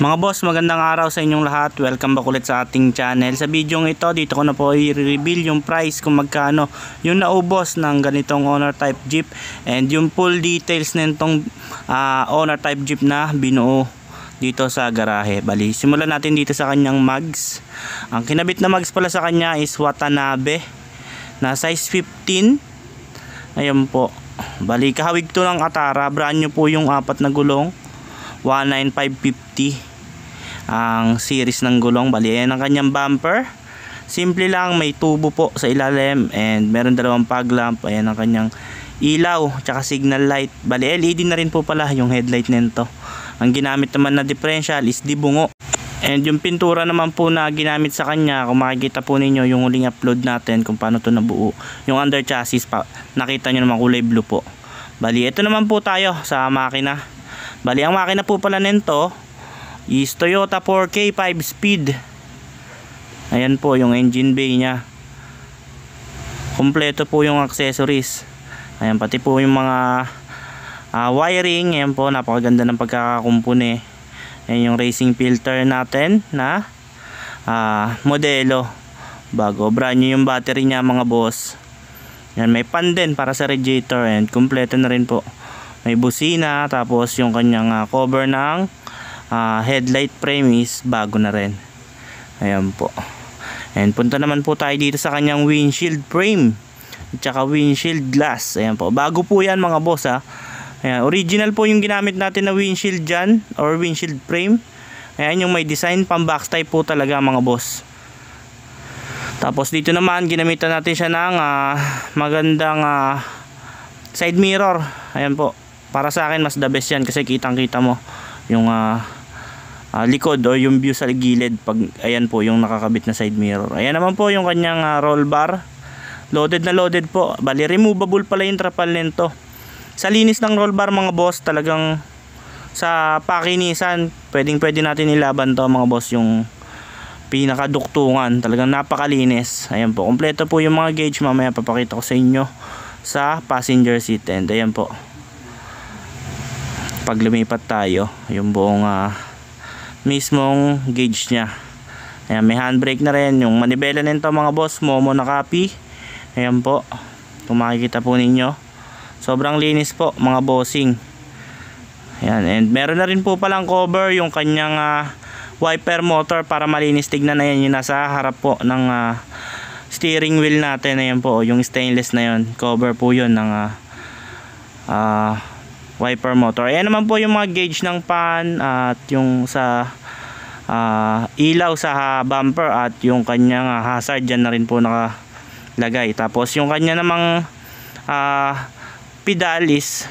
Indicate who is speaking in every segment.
Speaker 1: Mga boss, magandang araw sa inyong lahat. Welcome back ulit sa ating channel. Sa video ito, dito ko na po i-reveal yung price kung magkano yung naubos ng ganitong owner type Jeep and yung full details nitong owner type Jeep na binuo dito sa garahe. Bali, simulan natin dito sa kanyang mags. Ang kinabit na mags pala sa kanya is Watanabe na size 15. Ayan po. Bali, kahawig to ng Atara. Brand new po yung apat na gulong. 19550 ang series ng gulong. Bali, ayan ang kanyang bumper. Simple lang, may tubo po sa ilalim and meron dalawang fog lamp. Ayan ang kanyang ilaw tsaka signal light. Bali, LED na rin po pala yung headlight nito. Ang ginamit naman na differential is dibungo. And yung pintura naman po na ginamit sa kanya, kung makikita po ninyo yung huling upload natin kung paano to nabuo, yung under chassis pa, nakita nyo naman kulay blue po. Bali, ito naman po tayo sa makina. Bali, ang makina po pala nito is Toyota 4K 5 speed. Ayan po yung engine bay nya. Kompleto po yung accessories. Ayan, pati po yung mga wiring. Ayan po, napakaganda ng pagkakakumpune. Ayan yung racing filter natin na modelo bago. Brand new yung battery nya mga boss. Ayan, may pan din para sa radiator and kompleto na rin po. May busina, tapos yung kanyang cover ng headlight frame is bago na rin. Ayan po. And punta naman po tayo dito sa kanyang windshield frame at saka windshield glass. Ayan po. Bago po yan mga boss ha. Ayan, original po yung ginamit natin na windshield dyan or windshield frame. Ayan yung may design, pang box type po talaga mga boss. Tapos dito naman ginamitan natin siya ng magandang side mirror. Ayan po. Para sa akin mas the best yan kasi kitang kita mo yung likod o yung view sa gilid pag ayan po yung nakakabit na side mirror. Ayan naman po yung kanyang roll bar. Loaded na loaded po. Bali, removable pala yung trapal nito. Sa linis ng roll bar mga boss, talagang sa pakinisan pwede natin ilaban to mga boss, yung pinakaduktungan. Talagang napakalinis. Ayan po, kompleto po yung mga gauge. Mamaya papakita ko sa inyo sa passenger seat. And ayan po, pag lumipat tayo, yung buong mismong gauge nya. Ayan, may handbrake na rin. Yung manibela nito mga boss, Momo na copy. Ayan po, kung makikita po ninyo, sobrang linis po mga bossing. Ayan, and meron na rin po palang cover yung kanyang wiper motor para malinis tignan. Na yan yung nasa harap po ng steering wheel natin. Ayan po, yung stainless na yun, cover po yun ng wiper motor. Ayan naman po yung mga gauge ng pan at yung sa ilaw sa bumper at yung kanyang hazard dyan na rin po nakalagay. Tapos yung kanya namang pedal is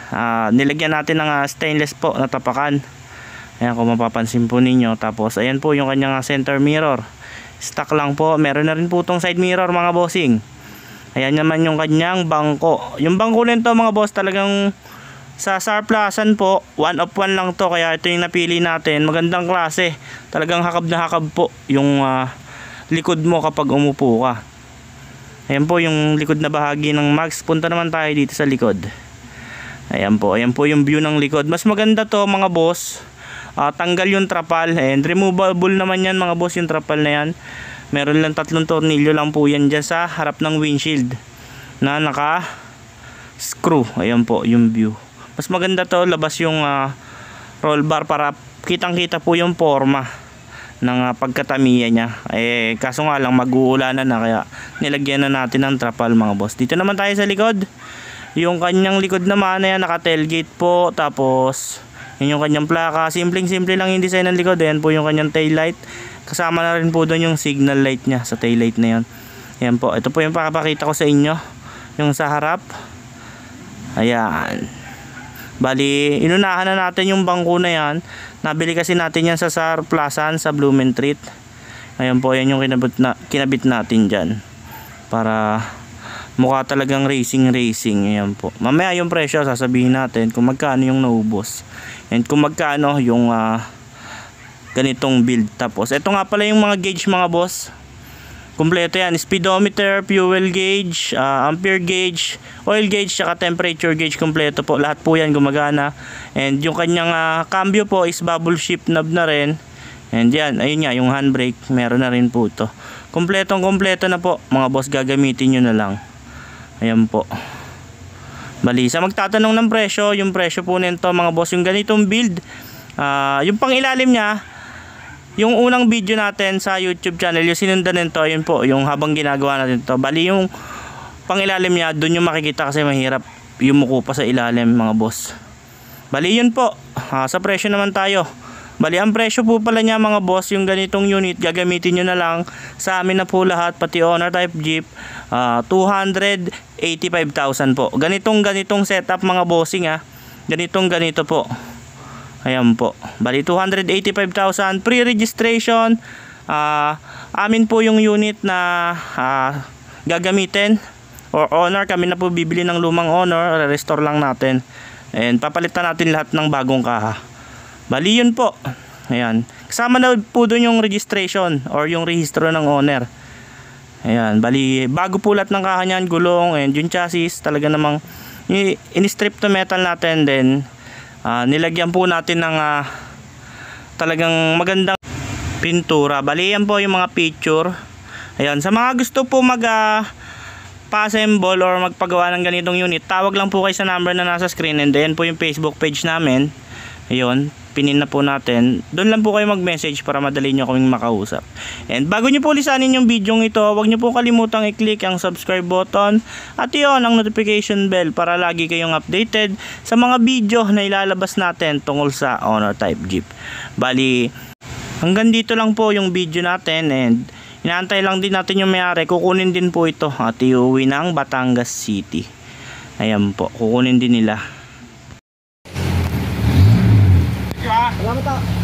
Speaker 1: nilagyan natin ng stainless po na tapakan. Ayan kung mapapansin po ninyo. Tapos ayan po yung kanyang center mirror, stock lang po. Meron na rin po itong side mirror mga bossing. Ayan naman yung kanyang bangko. Yung bangko nito mga boss, talagang sa Sarplasan po, 1 of 1 lang to, kaya ito yung napili natin. Magandang klase, talagang hakab na hakab po yung likod mo kapag umupo ka. Ayan po yung likod na bahagi ng mags. Punta naman tayo dito sa likod. Ayan po yung view ng likod. Mas maganda to mga boss. Tanggal yung trapal and removable naman yan mga boss, yung trapal na yan. Meron lang 3 tornilyo lang po yan dyan sa harap ng windshield na naka screw. Ayan po yung view. Mas maganda to, labas yung roll bar para kitang kita po yung forma ng pagkatamiya nya. Kaso nga lang mag-uulanan na, kaya nilagyan na natin ng trapal mga boss. Dito naman tayo sa likod. Yung kanyang likod naman na yan, naka tailgate po. Tapos yun yung kanyang plaka. Simple lang yung design ng likod. Ayan po yung kanyang tail light. Kasama na rin po doon yung signal light nya sa tail light na yan. Ayan po, ito po yung pakapakita ko sa inyo, yung sa harap. Ayan. Bali, inunahan na natin yung bangko na yan. Nabili kasi natin yan sa Sarplasan sa Blumentritt. Ayan po, yan yung kinabit natin dyan para mukha talagang racing. Ayan po. Mamaya yung presyo sasabihin natin kung magkano yung naubos and kung magkano yung ganitong build. Tapos ito nga pala yung mga gauge mga boss. Kompleto yan, speedometer, fuel gauge, ampere gauge, oil gauge, saka temperature gauge. Kompleto po, lahat po yan gumagana. And yung kanyang cambio po is bubble shift knob na rin. And yan, ayun nga, yung handbrake, meron na rin po ito. Kompletong kompleto na po, mga boss, gagamitin nyo na lang. Ayan po. Bali, sa magtatanong ng presyo, yung presyo po nito mga boss, yung ganitong build, yung pang ilalim niya, yung unang video natin sa YouTube channel, yung sinundan nito, yun po, yung habang ginagawa natin ito. Bali, yung pang ilalim niya, dun yung makikita kasi mahirap yumuko pa sa ilalim mga boss. Bali, yun po. Sa presyo naman tayo. Bali, ang presyo po pala niya mga boss, yung ganitong unit, gagamitin nyo na lang sa amin na po lahat, pati owner type Jeep, 285,000 po. Ganitong setup mga bossing ganito po. Ayan po. Bali, 285,000 pre-registration. Amin po yung unit na gagamitin, or owner, kami na po bibili ng lumang owner, restore lang natin. And papalitan natin lahat ng bagong kaha. Bali, yun po. Ayan. Kasama na po doon yung registration or yung rehistro ng owner. Ayan. Bali, bago po lahat ng kaha niyan, gulong, and yung chassis, talaga namang in-strip to metal natin. Then, nilagyan po natin ng talagang magandang pintura. Bali, yan po yung mga picture. Ayan. Sa mga gusto po pa-assemble or magpagawa ng ganitong unit, tawag lang po kayo sa number na nasa screen, and then po yung Facebook page namin. Ayun, pinin na po natin. Doon lang po kayo mag-message para madali nyo kaming makausap. And bago nyo po lisanin yung video ito, huwag nyo po kalimutang i-click ang subscribe button at yun ang notification bell para lagi kayong updated sa mga video na ilalabas natin tungkol sa owner type Jeep. Bali, hanggang dito lang po yung video natin, and inaantay lang din natin yung may-ari. Kukunin din po ito at iuwi ng Batangas City. Ayan po, kukunin din nila.
Speaker 2: Salamat.